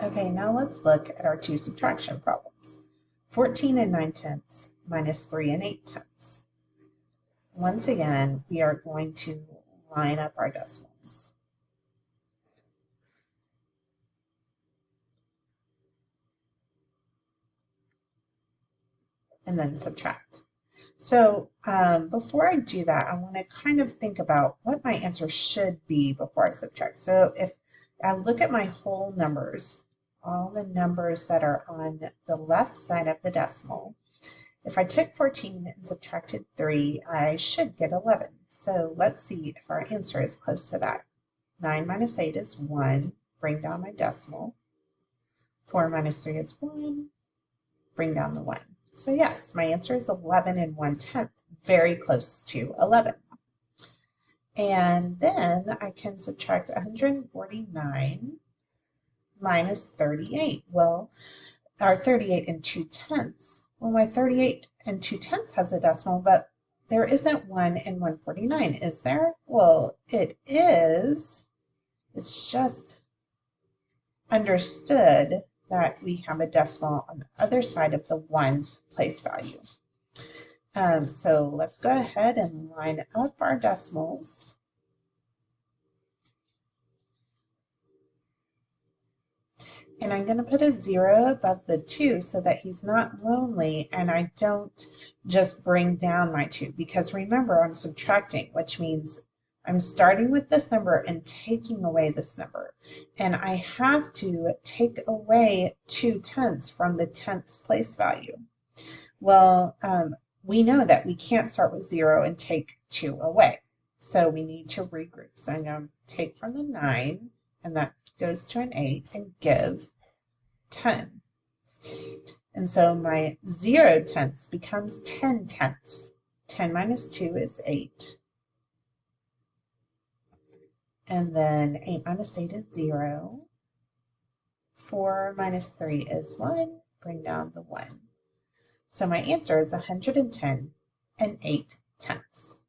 Okay, now let's look at our two subtraction problems. 14 and 9/10 minus 3 and 8/10. Once again, we are going to line up our decimals. And then subtract. So before I do that, I want to kind of think about what my answer should be before I subtract. So if I look at my whole numbers, all the numbers that are on the left side of the decimal, if I took 14 and subtracted 3, I should get 11. So let's see if our answer is close to that. 9 minus 8 is 1. Bring down my decimal. 4 minus 3 is 1. Bring down the 1. So yes, my answer is 11 and 1/10, very close to 11. And then I can subtract 149 minus 38. Well, our 38 and 2/10. Well, my 38 and 2/10 has a decimal, but there isn't 1 in 149, is there? Well, it is. It's just understood that we have a decimal on the other side of the ones place value. So let's go ahead and line up our decimals. And I'm going to put a 0 above the 2 so that he's not lonely and I don't just bring down my 2. Because remember, I'm subtracting, which means I'm starting with this number and taking away this number. And I have to take away 2/10 from the tenths place value. Well, we know that we can't start with 0 and take 2 away. So we need to regroup. So I'm going to take from the 9, and that goes to an 8, and give 10. And so my 0/10 becomes 10/10. 10 minus 2 is 8. And then 8 minus 8 is 0. 4 minus 3 is 1. Bring down the 1. So my answer is 110 and 8/10.